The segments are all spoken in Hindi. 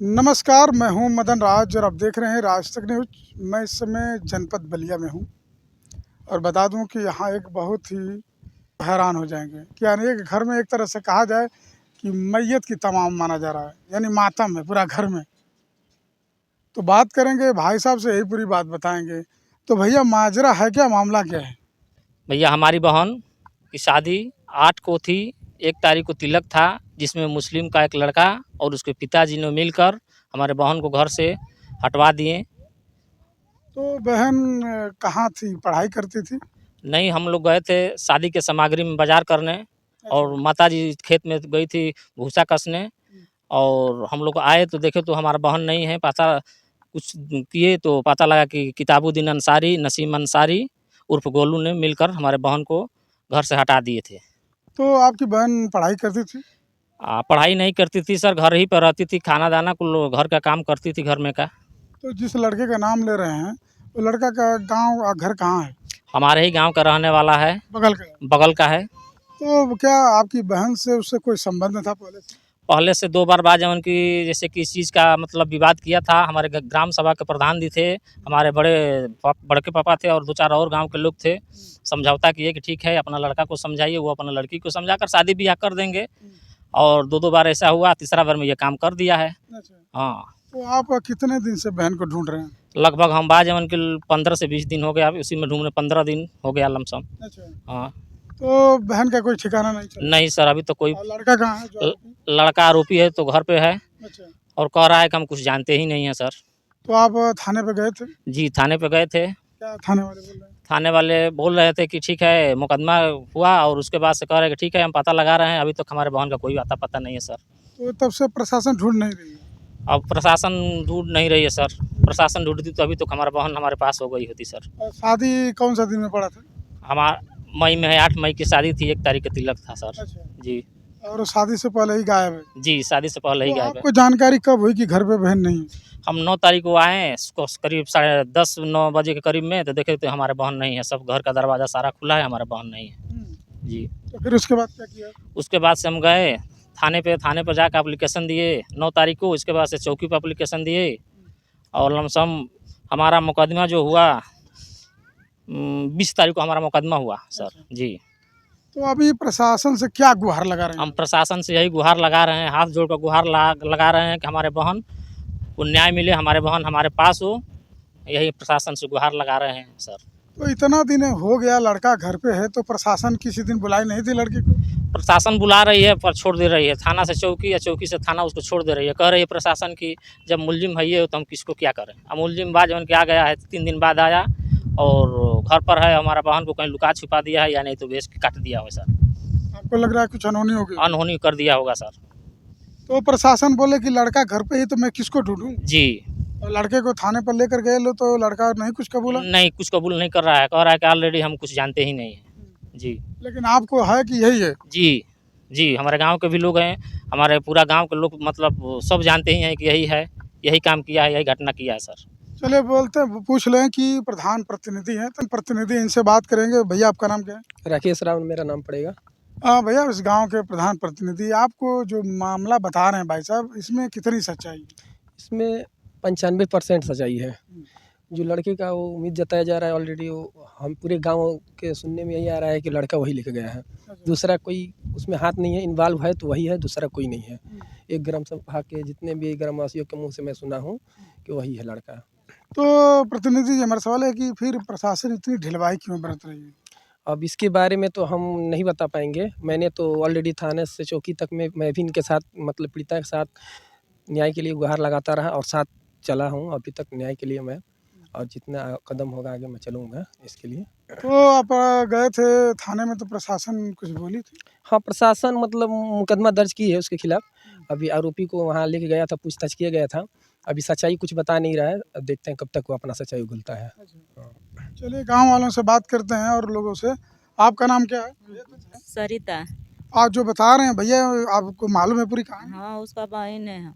नमस्कार, मैं हूं मदन राज और आप देख रहे हैं राज तक न्यूज। मैं इस समय जनपद बलिया में हूं और बता दूं कि यहाँ एक बहुत ही हैरान हो जाएंगे कि यानी एक घर में एक तरह से कहा जाए कि मैयत की तमाम माना जा रहा है, यानी मातम है पूरा घर में। तो बात करेंगे भाई साहब से, यही पूरी बात बताएंगे। तो भैया माजरा है क्या, मामला क्या है? भैया हमारी बहन की शादी 8 को थी। 1 तारीख को तिलक था, जिसमें मुस्लिम का एक लड़का और उसके पिताजी ने मिलकर हमारे बहन को घर से हटवा दिए। तो बहन कहाँ थी, पढ़ाई करती थी? नहीं, हम लोग गए थे शादी के सामग्री में बाजार करने और माताजी खेत में गई थी भूसा कसने। और हम लोग आए तो देखे तो हमारा बहन नहीं है। पता कुछ किए तो पता लगा कि किताबुद्दीन अंसारी, नसीम अंसारी उर्फ गोलू ने मिलकर हमारे बहन को घर से हटा दिए थे। तो आपकी बहन पढ़ाई करती थी? पढ़ाई नहीं करती थी सर, घर ही पर रहती थी, खाना दाना कुल घर का काम करती थी घर में का। तो जिस लड़के का नाम ले रहे हैं, वो लड़का का गांव घर कहाँ है? हमारे ही गांव का रहने वाला है, बगल का? बगल का है। तो क्या आपकी बहन से उससे कोई संबंध था पहले से? पहले से 2 बार बात जवन की जैसे किस चीज़ का मतलब विवाद किया था। हमारे ग्राम सभा के प्रधान जी थे, हमारे बड़के पापा थे और 2-4 और गांव के लोग थे। समझौता किए कि ठीक है अपना लड़का को समझाइए, वो अपना लड़की को समझाकर शादी ब्याह कर देंगे। और 2-2 बार ऐसा हुआ, तीसरा बार में ये काम कर दिया है। अच्छा। हाँ, तो आप कितने दिन से बहन को ढूंढ रहे हैं? लगभग हम बात जवन के 15 से 20 दिन हो गया, उसी में ढूंढने 15 दिन हो गया लमसम। अच्छा। हाँ। तो बहन का कोई ठिकाना नहीं चला? नहीं सर, अभी तो कोई। और लड़का कहाँ है जो आरोपी? लड़का आरोपी है तो घर पे है अच्छा। और कह रहा है कि हम कुछ जानते ही नहीं है सर। तो आप थाने पे गए थे? जी, थाने पे गए थे। क्या थाने वाले बोल रहे हैं? थाने वाले बोल रहे थे कि ठीक है मुकदमा हुआ, और उसके बाद से कह रहे हैं कि ठीक है हम पता लगा रहे हैं। अभी तक हमारे बहन का कोई आता पता नहीं है सर। तो तब से प्रशासन ढूंढ नहीं रही है? अब प्रशासन ढूंढ नहीं रही है सर। प्रशासन ढूंढती तो अभी तक हमारा बहन हमारे पास हो गई होती सर। और शादी कौन सा दिन में पड़ा था? हमारा मई में है, 8 मई की शादी थी, 1 तारीख का तिलक था सर। अच्छा। जी और शादी से पहले ही गायब है? जी, शादी से पहले ही तो गायब है। आपको जानकारी कब हुई कि घर पे बहन नहीं है? हम 9 तारीख को आए, इसको करीब 10:30-9 बजे के करीब में, तो देखे तो हमारे बहन नहीं है। सब घर का दरवाज़ा सारा खुला है, हमारा बहन नहीं है। जी। तो फिर उसके बाद क्या किया? उसके बाद से हम गए थाने पे जाकर एप्लीकेशन दिए 9 तारीख को। इसके बाद से चौकी पे एप्लीकेशन दिए और लमसम हमारा मुकदमा जो हुआ 20 तारीख को हमारा मुकदमा हुआ सर। जी। तो अभी प्रशासन से क्या गुहार लगा रहे हैं? हम प्रशासन से यही गुहार लगा रहे हैं, हाथ जोड़ कर गुहार लगा रहे हैं कि हमारे बहन को न्याय मिले, हमारे बहन हमारे पास हो। यही प्रशासन से गुहार लगा रहे हैं सर। तो इतना दिन हो गया लड़का घर पे है, तो प्रशासन किसी दिन बुलाई नहीं थी लड़की को? प्रशासन बुला रही है पर छोड़ दे रही है। थाना से चौकी या चौकी से थाना उसको छोड़ दे रही है। कह रही है प्रशासन की जब मुलजिम है ये तो हम किसको क्या करें। अब मुलजिम बाद जब आ गया है 3 दिन बाद आया और घर पर है, हमारा बहन को कहीं लुका छुपा दिया है या नहीं तो बेच के काट दिया हो सर। आपको लग रहा है कुछ अनहोनी हो गई? अनहोनी कर दिया होगा सर। तो प्रशासन बोले कि लड़का घर पे ही, तो मैं किसको ढूंढूं? जी। और लड़के को थाने पर लेकर गए लो तो लड़का नहीं कुछ कबूला? नहीं, कुछ कबूल नहीं कर रहा है, कह रहा है कि ऑलरेडी हम कुछ जानते ही नहीं है। जी। लेकिन आपको है कि यही है? जी जी, हमारे गांव के भी लोग हैं, हमारे पूरा गांव के लोग मतलब सब जानते ही हैं कि यही है, यही काम किया है, यही घटना किया है सर। चलिए बोलते पूछ लें कि प्रधान प्रतिनिधि हैं, तो प्रतिनिधि इनसे बात करेंगे। भैया आपका नाम क्या है? राकेश राव मेरा नाम पड़ेगा। भैया इस गांव के प्रधान प्रतिनिधि, आपको जो मामला बता रहे हैं भाई साहब, इसमें कितनी सच्चाई है? इसमें 95% सच्चाई है। जो लड़के का वो उम्मीद जताया जा रहा है, ऑलरेडी वो हम पूरे गांव के सुनने में यही आ रहा है कि लड़का वही लेके गया है। दूसरा कोई उसमें हाथ नहीं है, इन्वॉल्व है तो वही है, दूसरा कोई नहीं है। एक ग्राम सभा के जितने भी ग्रामवासियों के मुंह से मैं सुना हूँ कि वही है लड़का। तो प्रतिनिधि जी, हमारा सवाल है कि फिर प्रशासन इतनी ढिलवाई क्यों बरत रही है? अब इसके बारे में तो हम नहीं बता पाएंगे। मैंने तो ऑलरेडी थाने से चौकी तक में मैं भी इनके साथ मतलब पीड़िता के साथ न्याय के लिए गुहार लगाता रहा और साथ चला हूँ अभी तक न्याय के लिए मैं, और जितना कदम होगा आगे मैं चलूँगा इसके लिए। तो आप गए थे थाने में, तो प्रशासन कुछ बोली थी? हाँ, प्रशासन मतलब मुकदमा दर्ज की है उसके खिलाफ। अभी आरोपी को वहाँ लेके गया था, पूछताछ किया गया था। अभी सच्चाई कुछ बता नहीं रहा है, अब देखते हैं कब तक वो अपना सच्चाई उगलता है। चलिए गांव वालों से बात करते हैं और लोगों से। आपका नाम क्या है? सरिता। आप जो बता रहे हैं भैया, आपको मालूम है पूरी कहानी? हाँ, उसका बहन है हम।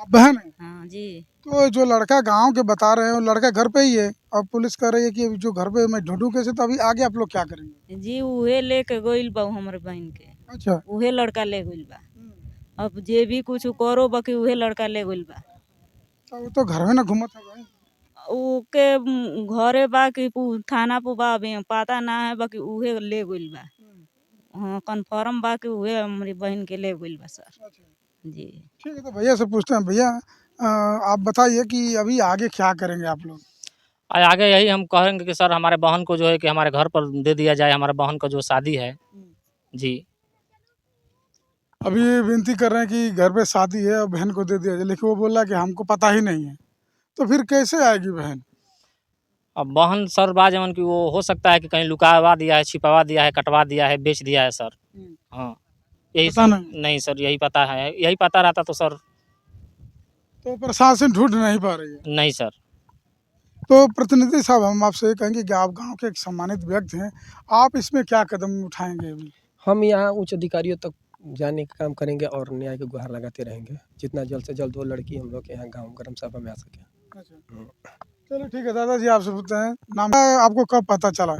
आप बहन है? हाँ जी। तो जो लड़का गांव के बता रहे हैं, वो लड़का घर पे ही है और पुलिस कह रही है कि जो घर पे मैं ढूंढूं कैसे, तो अभी आगे आप लोग क्या करेंगे? जी, उहे लेके गइल बा हमरे बहन के। अच्छा। उहे लड़का ले गइल बा। अब जे भी कुछ करो बाकी उहे लड़का ले गइल बा। तो वो तो घर में ना घूमत है भाई। ओके घरे बा कि थाना पे बा अभी पता ना है बाकी उहे ले गइल बा। हाँ कन्फर्म बा कि उहे हमारी बहन के ले गइल बा सर। अच्छा जी। ठीक है, तो भैया से पूछते हैं। भैया आप बताइए कि अभी आगे क्या करेंगे आप लोग? आगे यही हम कहेंगे कि सर हमारे बहन को जो है कि हमारे घर पर दे दिया जाए, हमारे बहन का जो शादी है। जी। अभी ये विनती कर रहे हैं कि घर पे शादी है और बहन को दे दिया जाए, लेकिन वो बोल रहा है कि हमको पता ही नहीं है, तो फिर कैसे आएगी बहन? अब बहन सर बा जवन कि वो हो सकता है कि कहीं लुकावा दिया है, छिपावा दिया है, कटवा दिया है, बेच दिया है सर। हाँ, यही पता सर नहीं। नहीं सर यही पता है, यही पता रहता तो सर तो प्रशासन ढूंढ नहीं पा रही है। नहीं सर। तो प्रतिनिधि साहब, हम आपसे ये कहेंगे कि आप गांव के एक सम्मानित व्यक्ति हैं, आप इसमें क्या कदम उठाएंगे अभी? हम यहाँ उच्च अधिकारियों तक जाने का काम करेंगे और न्याय की गुहार लगाते रहेंगे, जितना जल्द से जल्द वो लड़की हम लोग के यहाँ गाँव ग्राम सभा में आ सके। अच्छा, चलो ठीक है। दादाजी आपसे पूछते हैं, नाम आपको कब पता चला?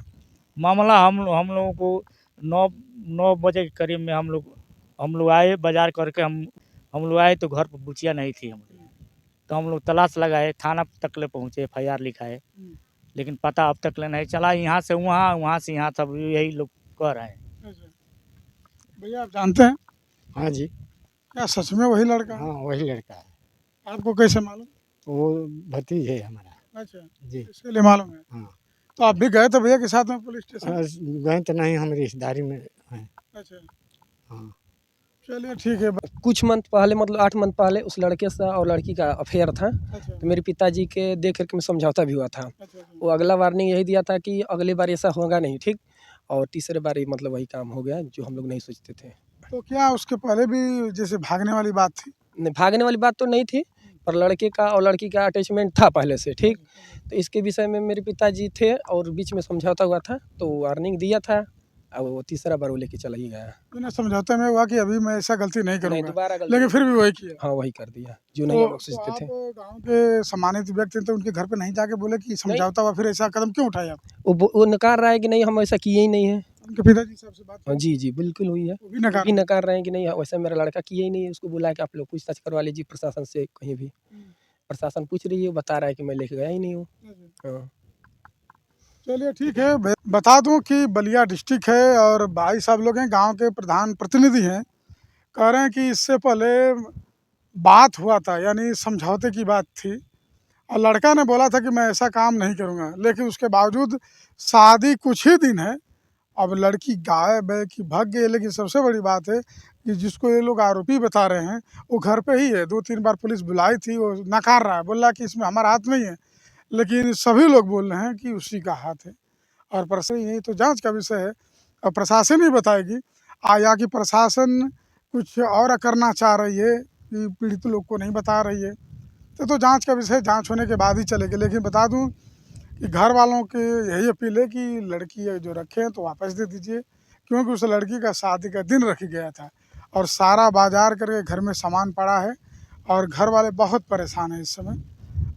मामला हम लोगों को 9 बजे के करीब में हम लोग आए बाजार करके। हम लोग आए तो घर पर बुचिया नहीं थी हमारी। तो हम लोग तलाश लगाए, थाना तक ले पहुँचे, FIR लिखाए, लेकिन पता अब तक ले नहीं चला। यहाँ से वहाँ, वहाँ से यहाँ, सब यही लोग कह रहे हैं। भैया आप जानते हैं हाँ जी, क्या सच में वही लड़का है? हाँ वही लड़का है, आपको कैसे मालूम? वो भतीज है हमारा अच्छा, जी। इसके लिए मालूम है। हाँ, तो आप भी गए थे भैया के साथ में पुलिस स्टेशन? गए तो नहीं, हम रिश्तेदारी में हैं। अच्छा, हाँ, चलिए ठीक है। कुछ मंथ पहले मतलब 8 मंथ पहले उस लड़के से और लड़की का अफेयर था। अच्छा, तो मेरे पिताजी के देख रेख में समझौता भी हुआ था। अच्छा, वो अगला वार्निंग यही दिया था कि अगली बार ऐसा होगा नहीं, ठीक। और तीसरे बार मतलब वही काम हो गया जो हम लोग नहीं सोचते थे। तो क्या उसके पहले भी जैसे भागने वाली बात थी? नहीं, भागने वाली बात तो नहीं थी, पर लड़के का और लड़की का अटैचमेंट था पहले से, ठीक। तो इसके विषय में मेरे पिताजी थे और बीच में समझौता हुआ था, तो वार्निंग दिया था और वो तीसरा बार वो लेके चला ही गया। बिना समझौते में हुआ कि अभी मैं ऐसा गलती नहीं नहीं, करूँगा, दोबारा लेकिन फिर भी वही किया। हाँ वही कर दिया जो नहीं हम लोग तो सोचते थे। आप गांव के सम्मानित व्यक्ति हैं, तो उनके घर पे नहीं जाके बोले कि समझौता हुआ, फिर ऐसा कदम क्यों उठाए आप? वो नकार रहा है कि नहीं हम ऐसा किए ही नहीं है। उनके पिताजी साहब से बात हाँ जी जी बिल्कुल हुई है। वो भी नकार भी नकार रहे हैं कि नहीं वैसा मेरा लड़का किया ही नहीं है। उसको बुला के आप लोग पूछताछ करवा लीजिए प्रशासन से कहीं भी। प्रशासन पूछ रही है, बता रहा है कि मैं लेके गया ही नहीं हूँ। हाँ। चलिए ठीक है। बता दूं कि बलिया डिस्ट्रिक्ट है और भाई साहब लोग हैं, गांव के प्रधान प्रतिनिधि हैं, कह रहे हैं कि इससे पहले बात हुआ था, यानी समझौते की बात थी, और लड़का ने बोला था कि मैं ऐसा काम नहीं करूंगा, लेकिन उसके बावजूद शादी कुछ ही दिन है, अब लड़की गायब है कि भाग गई। लेकिन सबसे बड़ी बात है कि जिसको ये लोग आरोपी बता रहे हैं वो घर पे ही है। 2-3 बार पुलिस बुलाई थी, वो नकार रहा है, बोल रहा है कि इसमें हमारा हाथ नहीं है, लेकिन सभी लोग बोल रहे हैं कि उसी का हाथ है। और प्रशासन, यही तो जांच का विषय है, और प्रशासन ही बताएगी या कि प्रशासन कुछ और करना चाह रही है कि पीड़ित लोग को नहीं बता रही है। तो जांच का विषय, जांच होने के बाद ही चलेगी। लेकिन बता दूं कि घर वालों की यही अपील है कि लड़की जो रखे हैं तो वापस दे दीजिए, क्योंकि उस लड़की का शादी का दिन रख गया था और सारा बाजार करके घर में सामान पड़ा है, और घर वाले बहुत परेशान हैं इस समय,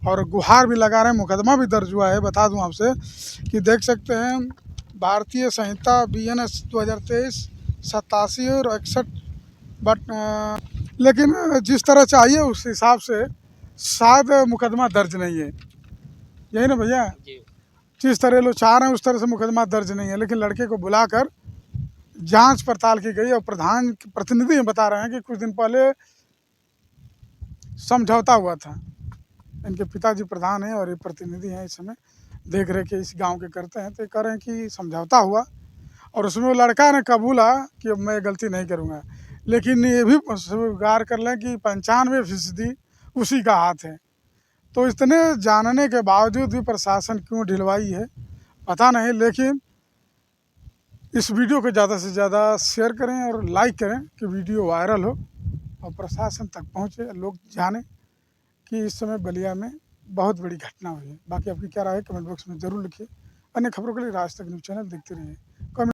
और गुहार भी लगा रहे हैं। मुकदमा भी दर्ज हुआ है। बता दूं आपसे कि देख सकते हैं, भारतीय संहिता BNS 2023 87 और 61, बट लेकिन जिस तरह चाहिए उस हिसाब से शायद मुकदमा दर्ज नहीं है, यही ना भैया? जिस तरह लोग चाह रहे हैं उस तरह से मुकदमा दर्ज नहीं है, लेकिन लड़के को बुलाकर जांच पड़ताल की गई, और प्रधान प्रतिनिधि बता रहे हैं कि कुछ दिन पहले समझौता हुआ था। इनके पिताजी प्रधान हैं और ये प्रतिनिधि हैं, इस समय देख रेख के इस गांव के करते हैं। तो ये कह रहे हैं कि समझौता हुआ और उसमें वो लड़का ने कबूला कि अब मैं गलती नहीं करूँगा, लेकिन ये भी स्वीकार कर लें कि 95% उसी का हाथ है। तो इतने जानने के बावजूद भी प्रशासन क्यों ढिलवाई है पता नहीं, लेकिन इस वीडियो को ज़्यादा से ज़्यादा शेयर करें और लाइक करें कि वीडियो वायरल हो और प्रशासन तक पहुंचे, लोग जाने कि इस समय बलिया में बहुत बड़ी घटना हुई है। बाकी आपकी क्या राय है कमेंट बॉक्स में ज़रूर लिखिए। अन्य खबरों के लिए राज तक न्यूज़ चैनल देखते रहिए।